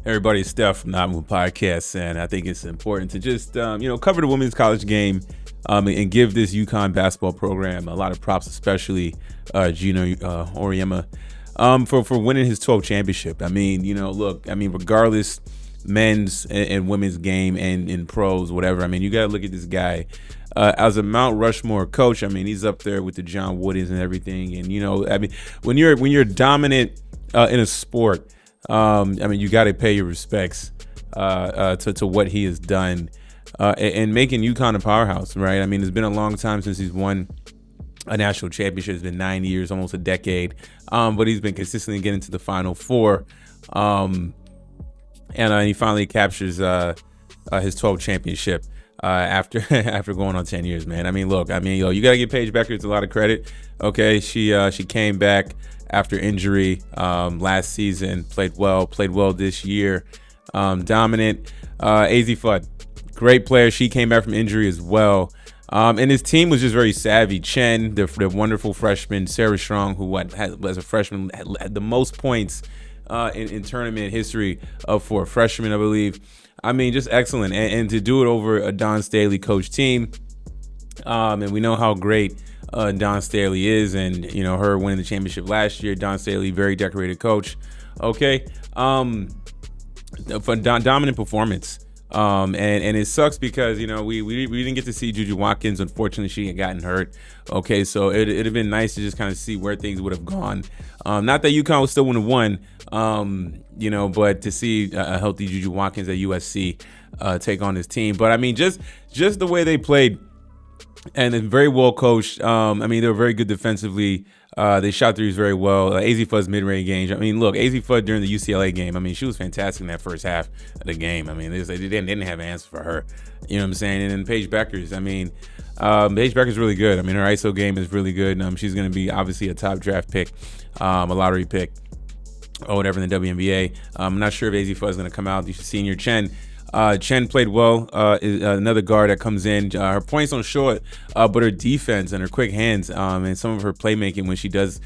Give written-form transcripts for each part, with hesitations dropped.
Everybody, it's Steph from Not Move Podcast, and I think it's important to just cover the women's college game and give this UConn basketball program a lot of props, especially Geno Auriemma for winning his 12th championship. Regardless, men's and women's game and in pros, whatever. You got to look at this guy as a Mount Rushmore coach. He's up there with the John Woodens and everything. And when you're dominant in a sport. You got to pay your respects to what he has done and making UConn a powerhouse, right? It's been a long time since he's won a national championship. It's been 9 years, almost a decade, but he's been consistently getting to the Final Four, and he finally captures his 12th championship after going on 10 years, man. You got to give Paige Bueckers a lot of credit. Okay, she came back after injury last season, played well this year, dominant. AZ Fudd, great player. She came back from injury as well. And his team was just very savvy. Chen, the wonderful freshman, Sarah Strong, who as a freshman had the most points in tournament history for a freshman, I believe. Just excellent. And to do it over a Don Staley coach team. And we know how great Don Staley is, and her winning the championship last year. Don Staley, very decorated coach. Okay, for dominant performance. And it sucks because we didn't get to see Juju Watkins. Unfortunately, she had gotten hurt. Okay, so it'd have been nice to just kind of see where things would have gone. Not that UConn would still would have won. But to see a healthy Juju Watkins at USC take on this team. But just the way they played. And very well coached. They were very good defensively. They shot threes very well. AZ Fudd's mid-range game. AZ Fudd during the UCLA game, she was fantastic in that first half of the game. They didn't have an answer for her. You know what I'm saying? And then Paige Bueckers. Paige Bueckers really good. Her ISO game is really good. She's going to be obviously a top draft pick, a lottery pick, or whatever in the WNBA. I'm not sure if AZ Fudd's going to come out. Senior Chen played well. Is another guard that comes in. Her points don't show it, but her defense and her quick hands and some of her playmaking when she does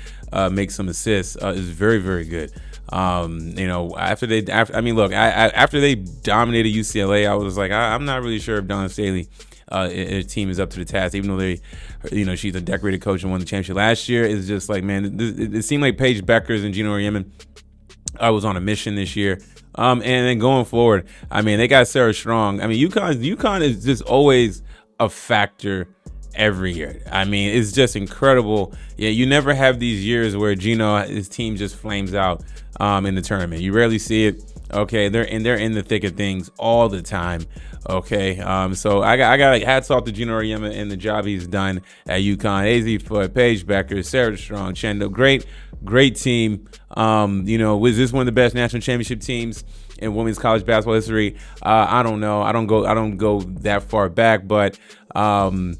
make some assists is very, very good. After they dominated UCLA, I was like, I'm not really sure if Don Staley, his team is up to the task, even though she's a decorated coach and won the championship last year. It's just like, man, it seemed like Paige Bueckers and Geno Auriemma was on a mission this year. And then going forward, they got Sarah Strong. UConn is just always a factor every year. It's just incredible. Yeah, you never have these years where his team just flames out in the tournament. You rarely see it. Okay, they're in the thick of things all the time. Okay, so I got hats off to Geno Auriemma and the job he's done at UConn. AZ Fudd, Paige Bueckers, Sarah Strong, Chendo, great team. Was this one of the best national championship teams in women's college basketball history? I don't know. I don't go that far back, but you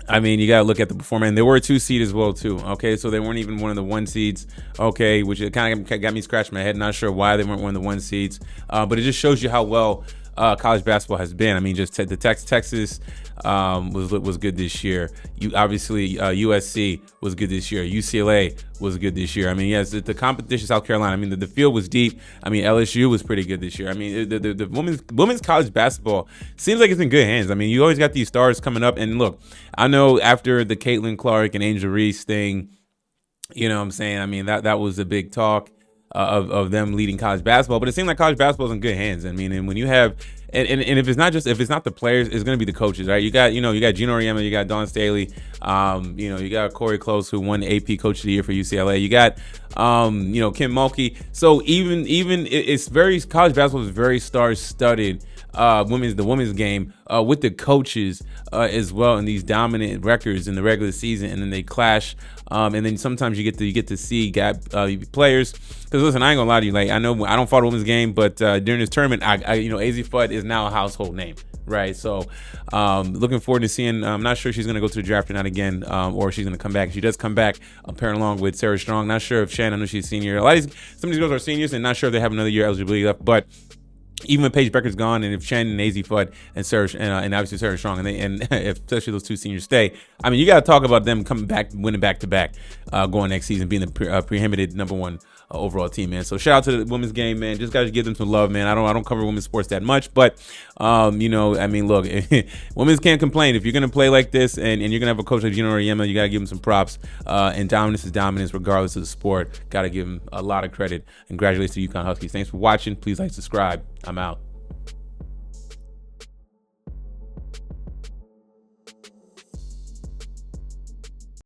got to look at the performance. And they were a 2 seed as well too. Okay, so they weren't even one of the 1 seeds. Okay, which kind of got me scratching my head. Not sure why they weren't one of the 1 seeds, but it just shows you how well college basketball has been. The Texas was good this year. USC was good this year. UCLA was good this year. Yes, the competition, South Carolina. The field was deep. LSU was pretty good this year. The women's college basketball seems like it's in good hands. You always got these stars coming up. And look, I know after the Caitlin Clark and Angel Reese thing, that was a big talk. Of them leading college basketball, but it seems like college basketball is in good hands. And when you have, and if it's not the players, it's going to be the coaches, right? You got Geno Auriemma, you got Don Staley, you got Corey Close, who won the AP Coach of the Year for UCLA. You got, Kim Mulkey. So even it's very, college basketball is very star-studded. The women's game with the coaches as well, and these dominant records in the regular season, and then they clash. And then sometimes you get to see players. Because listen, I ain't gonna lie to you. I know I don't follow the women's game, but during this tournament, AZ Fudd is now a household name, right? So, looking forward to seeing. I'm not sure if she's gonna go to the draft or not again, or she's gonna come back. She does come back, pairing along with Sarah Strong. Not sure if Shannon, I know she's a senior. Some of these girls are seniors, and not sure if they have another year eligibility left, but. even if Paige Becker's gone, and if Chen and AZ Fudd and Serge and obviously Serge Strong, and if especially those two seniors stay, I mean, you got to talk about them coming back, winning back to back, going next season, being the preeminent number one overall team, man. So shout out to the women's game, man. Just gotta give them some love, man. I don't cover women's sports that much, but you know, I mean, look, women's can't complain. If you're gonna play like this, and you're gonna have a coach like Geno Auriemma, you gotta give him some props. And dominance is dominance, regardless of the sport. Gotta give him a lot of credit. And congratulations to UConn Huskies. Thanks for watching. Please like, subscribe. I'm out.